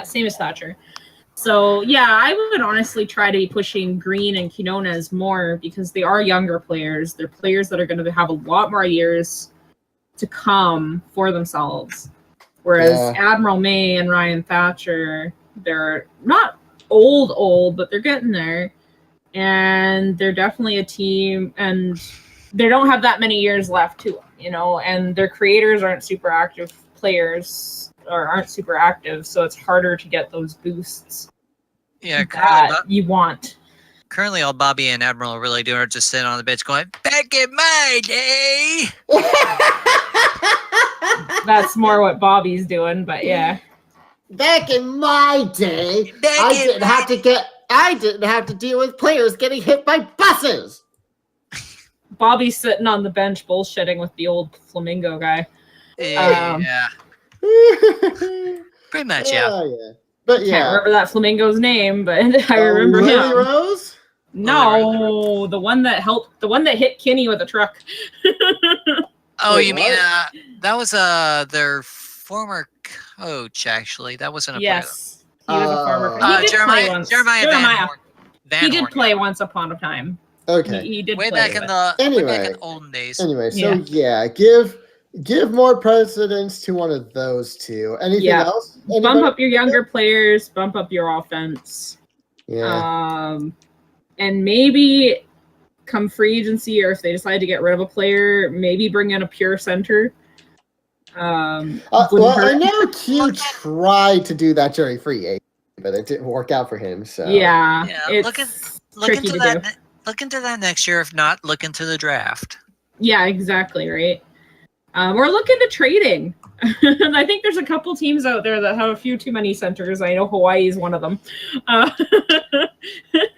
same as Thatcher. So, yeah, I would honestly try to be pushing Green and Quinones more because they are younger players. They're players that are going to have a lot more years to come for themselves. Whereas Admiral May and Ryan Thatcher, they're not old, but they're getting there. And they're definitely a team, and they don't have that many years left to them, and their creators aren't super active players or aren't super active, so it's harder to get those boosts that you want. Currently, all Bobby and Admiral are really doing are just sitting on the bench going, back in my day! That's more what Bobby's doing, but yeah. Back in my day, I didn't have to deal with players getting hit by buses! Bobby's sitting on the bench bullshitting with the old Flamingo guy. Yeah. Pretty much, yeah. But Can't remember that Flamingo's name, but I remember Lily him. Rose? No, the one that hit Kinney with a truck. Oh, wait, you mean that was their former coach? Actually, that wasn't a player. Yes, he was a former. He did play once. Jeremiah He did play once upon a time. Okay, he did way play back in the olden days. Anyway, so give more precedence to one of those two. Anything else? Anybody? Bump up your younger players. Bump up your offense. Yeah. And maybe come free agency, or if they decide to get rid of a player, maybe bring in a pure center. I know Q tried to do that during free agency, but it didn't work out for him. So look into that. Look into that next year. If not, look into the draft. Yeah, exactly right. Or look into trading. I think there's a couple teams out there that have a few too many centers. I know Hawaii is one of them.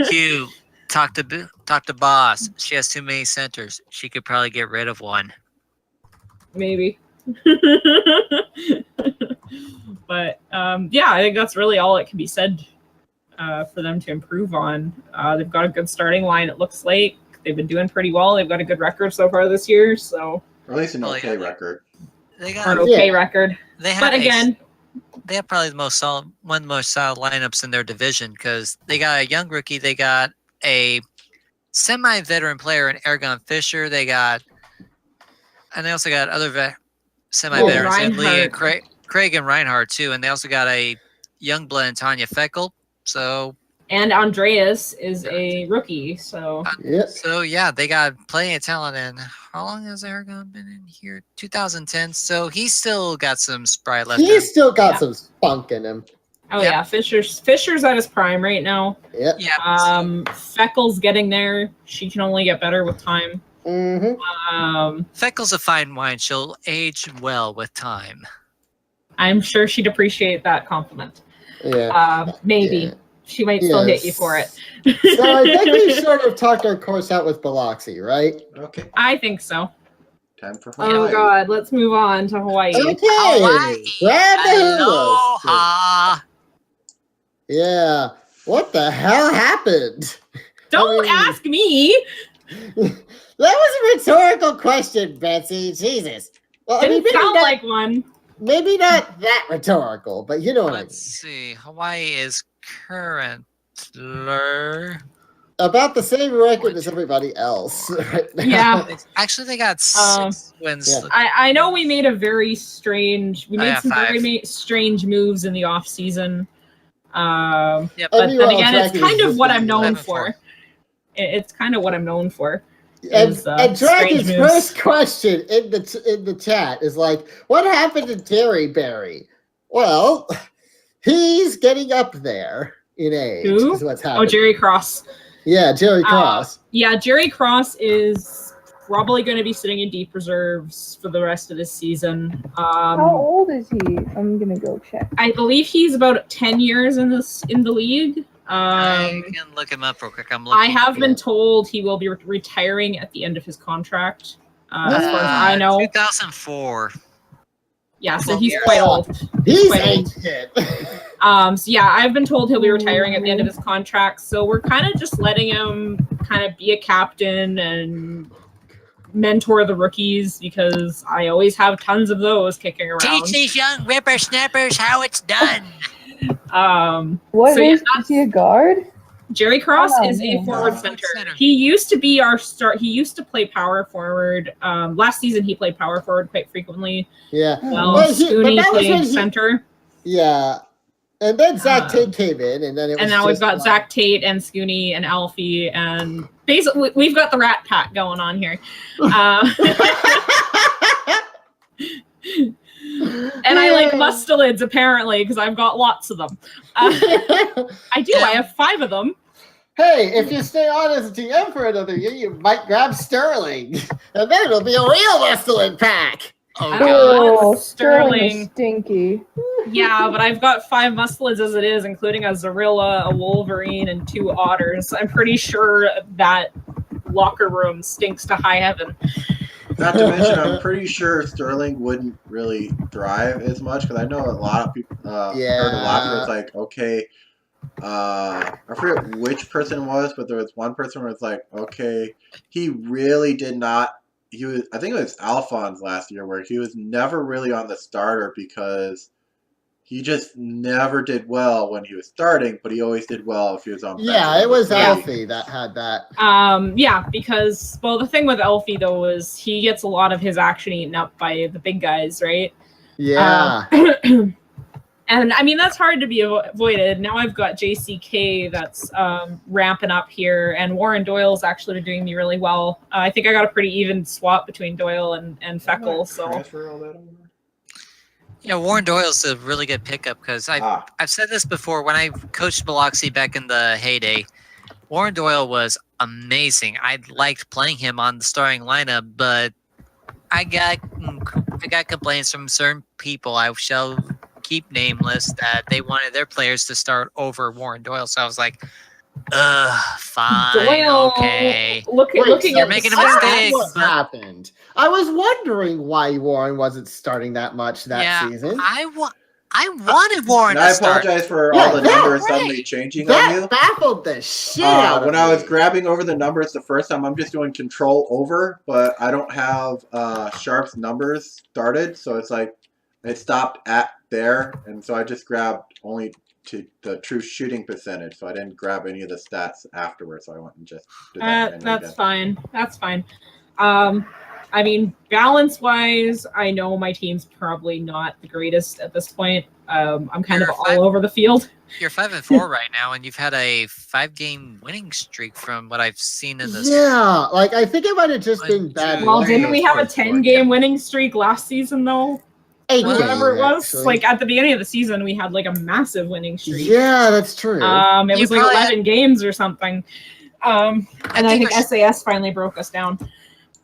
Q, talk to boss. She has too many centers. She could probably get rid of one. Maybe. But I think that's really all that can be said for them to improve on. They've got a good starting line. It looks like they've been doing pretty well. They've got a good record so far this year. So. Or at least an okay record. They got an okay record. They have they have probably one of the most solid lineups in their division because they got a young rookie. They got a semi-veteran player in Aragon Fisher. And they also got other semi-veterans in Lee and Craig and Reinhardt too. And they also got a young blood in Tanya Feckel. And Andreas is a rookie, so they got plenty of talent. And how long has Aragon been in here? 2010. So he's still got some sprite left. He's still got some spunk in him. Oh yeah, Fisher's at his prime right now. Yep. Feckel's getting there. She can only get better with time. Mm-hmm. Feckel's a fine wine. She'll age well with time. I'm sure she'd appreciate that compliment. Yeah. Maybe. Yeah. She might still hit you for it. So I think we sort of talked our course out with Biloxi, right? Okay. I think so. Time for Hawaii. Oh God, let's move on to Hawaii. Okay. Hawaii. Aloha. Yeah. What the hell happened? Don't ask me. That was a rhetorical question, Betsy. Jesus. Well, Didn't sound like one. Maybe not that rhetorical, but you know what I mean. Let's see. Hawaii is currently about the same record as everybody else right now. Yeah. Actually, they got 6 wins. Yeah. I know we made very strange moves in the off season. But then again, it's kind of what I'm known for. It's kind of what I'm known for. And Dragon's first question in the chat is like, what happened to Terry Berry? Well, he's getting up there in age. Who? Is what's happening. Oh, Jerry Cross. Yeah, Jerry Cross. Jerry Cross is probably going to be sitting in deep reserves for the rest of this season. How old is he? I'm gonna go check. I believe he's about 10 years in the league. I can look him up real quick. I have been told he will be retiring at the end of his contract. As far as I know, 2004. Yeah, so he's quite old. He's ancient. I've been told he'll be retiring at the end of his contract. So we're kind of just letting him kind of be a captain and mentor the rookies because I always have tons of those kicking around. Teach these young whippersnappers how it's done. What So, is he a guard? Jerry Cross Oh, is a yeah. forward center. He used to be our start. He used to play power forward. Last season he played power forward quite frequently. Yeah. Well, But Scooney that was when played center. Yeah. And then Zach Tate came in, and then it was. And now we've got Zach Tate and Scooney and Alfie, and basically we've got the Rat Pack going on here. And I like mustelids apparently because I've got lots of them. I do. I have 5 of them. Hey, if you stay on as a TM for another year, you might grab Sterling, and then it'll be a real mustelid pack. Oh, Oh, God. Sterling is stinky. Yeah, but I've got 5 mustelids as it is, including a Zorilla, a Wolverine, and 2 otters. I'm pretty sure that locker room stinks to high heaven. Not to mention, I'm pretty sure Sterling wouldn't really thrive as much because I know a lot of people heard a lot where it's like, okay, I forget which person it was, but there was one person where it's like, okay, he really did not. He was, I think it was Alphonse last year, where he was never really on the starter because he just never did well when he was starting, but he always did well if he was on bench. Yeah, it was Alfie that had that. Yeah, because, well, the thing with Alfie, though, is he gets a lot of his action eaten up by the big guys, right? Yeah. And, I mean, that's hard to be avoided. Now I've got JCK that's ramping up here, and Warren Doyle's actually doing me really well. I think I got a pretty even swap between Doyle and Feckle, so... Transfer all that over? Yeah, Warren Doyle's a really good pickup because I've said this before. When I coached Biloxi back in the heyday, Warren Doyle was amazing. I liked playing him on the starting lineup, but I got complaints from certain people. I shall keep nameless that they wanted their players to start over Warren Doyle. So I was like, fine, Doyle, okay. Looking you're at making a the mistake. What happened? I was wondering why Warren wasn't starting that much that season. I wanted Warren And to start. I apologize for all the numbers suddenly changing on you. That baffled the shit out of me. When I was grabbing over the numbers the first time, I'm just doing control over, but I don't have Sharp's numbers started, so it's like it stopped at there, and so I just grabbed only to the true shooting percentage, so I didn't grab any of the stats afterwards, so I went and just did that. That's fine. That's fine. I mean, balance-wise, I know my team's probably not the greatest at this point. I'm kind of all over the field. You're 5-4 right now, and you've had a 5-game winning streak from what I've seen in this. Yeah, like I think it might have just been bad. Well, didn't we have a 10-game winning streak last season, though? 8 whatever it was. actually. Like at the beginning of the season, we had like a massive winning streak. Yeah, that's true. It was like 11 games or something. And I think SAS finally broke us down.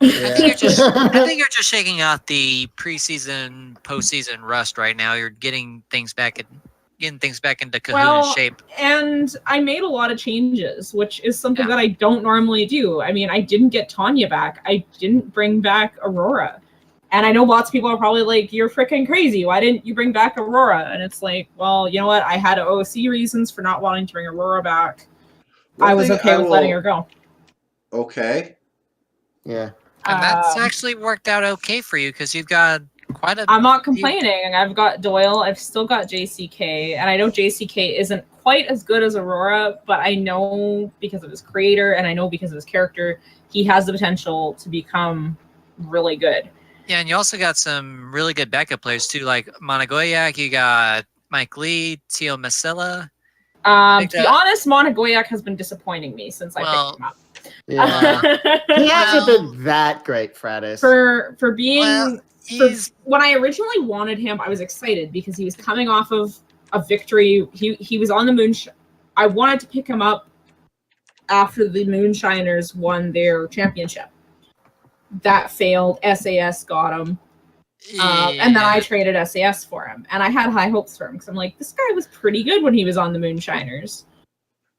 Yeah. I think you're just shaking out the preseason, postseason rust right now. You're getting things back into Kahuna shape. And I made a lot of changes, which is something that I don't normally do. I mean, I didn't get Tanya back. I didn't bring back Aurora. And I know lots of people are probably like, you're freaking crazy. Why didn't you bring back Aurora? And it's like, well, you know what? I had OOC reasons for not wanting to bring Aurora back. I was okay with letting her go. Okay. Yeah. And that's actually worked out okay for you because you've got quite a... I'm not complaining. I've got Doyle. I've still got JCK. And I know JCK isn't quite as good as Aurora, but I know because of his creator and I know because of his character, he has the potential to become really good. Yeah, and you also got some really good backup players too, like Monagoyak. You got Mike Lee, Tio Masilla. To be honest, Monagoyak has been disappointing me since I picked him up. Yeah. He hasn't been that great, Frattis. For being when I originally wanted him, I was excited because he was coming off of a victory. He was on the moon. I wanted to pick him up after the Moonshiners won their championship. That failed. SAS got him. And then I traded SAS for him. And I had high hopes for him because I'm like, this guy was pretty good when he was on the Moonshiners.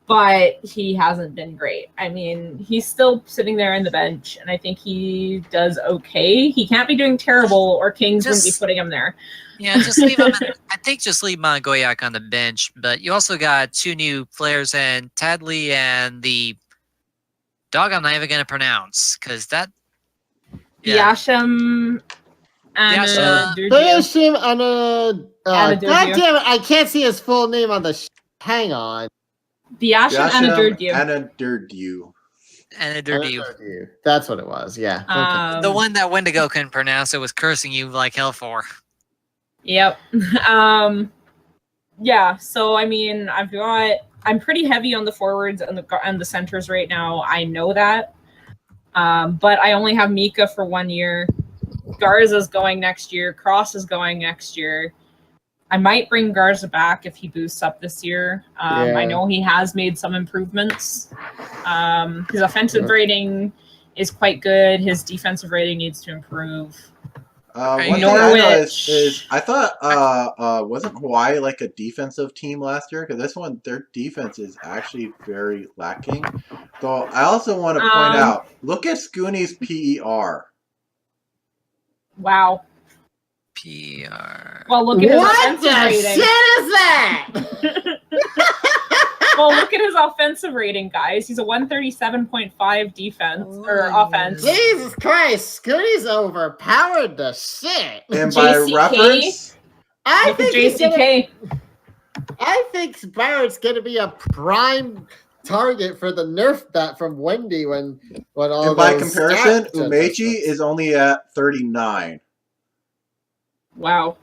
But he hasn't been great. I mean, he's still sitting there in the bench, and I think he does okay. He can't be doing terrible, or Kings wouldn't be putting him there. Yeah, just leave him. I think just leave Monagoyak on the bench. But you also got 2 new players, and Tadley and the dog I'm not even going to pronounce because that. Yeah. Yashim and Yashim and God damn it! I can't see his full name on the. Hang on. Biashim Anadurdieu. Anadurdieu. That's what it was. Yeah. The one that Wendigo couldn't pronounce. It was cursing you like hell for. Yep. Yeah. So I mean, I'm pretty heavy on the forwards and the centers right now. I know that. But I only have Mika for 1 year. Garza's going next year. Cross is going next year. I might bring Garza back if he boosts up this year. I know he has made some improvements. His offensive rating is quite good. His defensive rating needs to improve. One thing I know is I thought wasn't Hawaii like a defensive team last year? Because this one, their defense is actually very lacking. Though I also want to point out, look at Scooney's PER. Wow. PR. Well, look at his offensive rating. What the shit is that? Well, look at his offensive rating, guys. He's a 137.5 defense or offense. Jesus Christ, Scooty's overpowered the shit. And by reference, I think JCK. I think Barrett's gonna be a prime target for the Nerf bat from Wendy when all. And by comparison, Umeji is only at 39. Wow.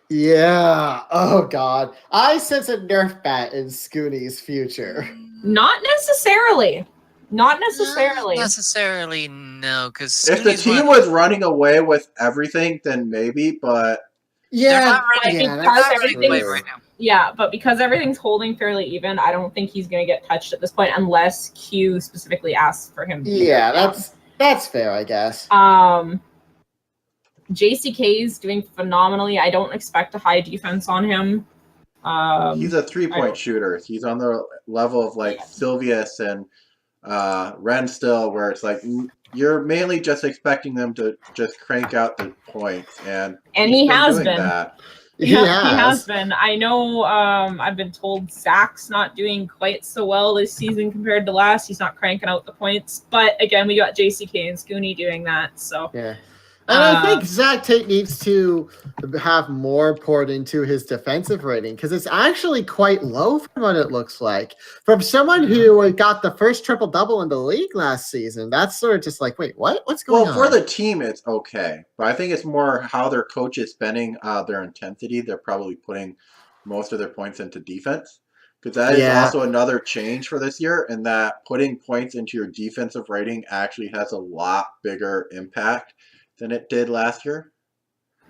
Yeah. Oh God. I sense a Nerf bat in Scooty's future. Not necessarily. Not necessarily. Not necessarily, no. Because if the team was running away with everything, then maybe. But yeah, but because everything's holding fairly even, I don't think he's going to get touched at this point unless Q specifically asks for him. That's fair, I guess. JCK is doing phenomenally. I don't expect a high defense on him. He's a 3-point shooter. He's on the level of like Sylvius and Ren still, where it's like you're mainly just expecting them to just crank out the points, and he has been. That. He has been. I know. I've been told Zach's not doing quite so well this season compared to last. He's not cranking out the points, but again, we got JCK and Scooney doing that. So yeah. And I think Zach Tate needs to have more poured into his defensive rating because it's actually quite low from what it looks like. From someone who got the first triple-double in the league last season, that's sort of just like, wait, what? What's going on? Well, for the team, it's okay. But I think it's more how their coach is spending their intensity. They're probably putting most of their points into defense. Because that is also another change for this year, in that putting points into your defensive rating actually has a lot bigger impact than it did last year.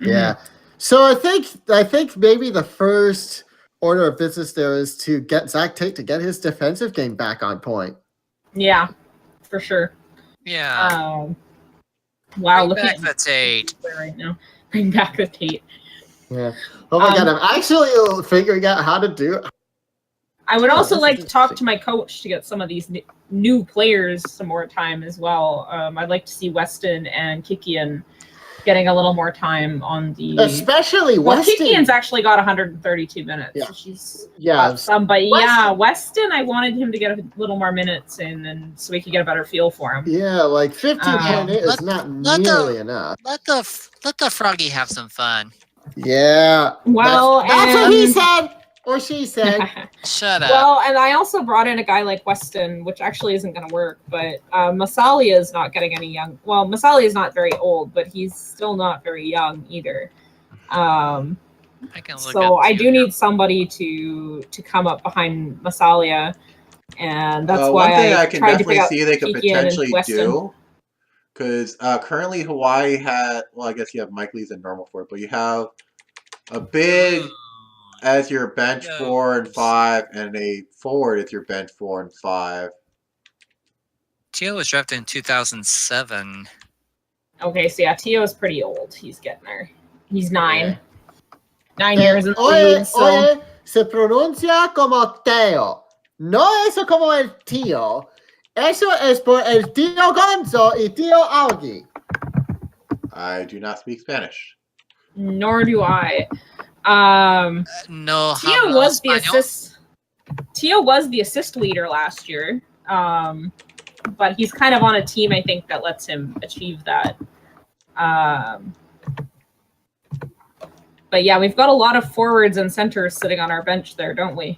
Yeah. So I think maybe the first order of business there is to get Zach Tate to get his defensive game back on point. Yeah, for sure. Yeah. Wow, look at the Tate right now. Bring back the Tate. Yeah. Oh my God, I'm actually figuring out how to do it. I would also like to talk to my coach to get some of these new players some more time as well. I'd like to see Weston and Kikian getting a little more time on the... Especially Weston. Kikian's actually got 132 minutes. Yeah. So she's got some, but Weston, I wanted him to get a little more minutes in, and so we could get a better feel for him. Yeah, like 15.8 is not nearly enough. Let the Froggy have some fun. Yeah. Well, that's what he said. Or she said. Shut up. Well, and I also brought in a guy like Weston, which actually isn't going to work, but Masalia is not getting any young. Well, Masalia is not very old, but he's still not very young either. I do need somebody to come up behind Masalia, and that's why one thing I can tried definitely to see they could Kikian potentially do. Because currently Hawaii had, well, I guess you have Mike Lee's in normal for it, but you have a big... as your bench 4 and 5, and a forward as your bench 4 and 5. Tio was drafted in 2007. Okay, so yeah, Tio is pretty old. He's getting there. He's 9. 9 years in the league. Oye, se pronuncia como Teo. No eso como el tío. Eso es por el tío Gonzo y tío Augie. I do not speak Spanish. Nor do I. No, Tio was the assist. Tio was the assist leader last year, but he's kind of on a team I think that lets him achieve that. But yeah, we've got a lot of forwards and centers sitting on our bench there, don't we?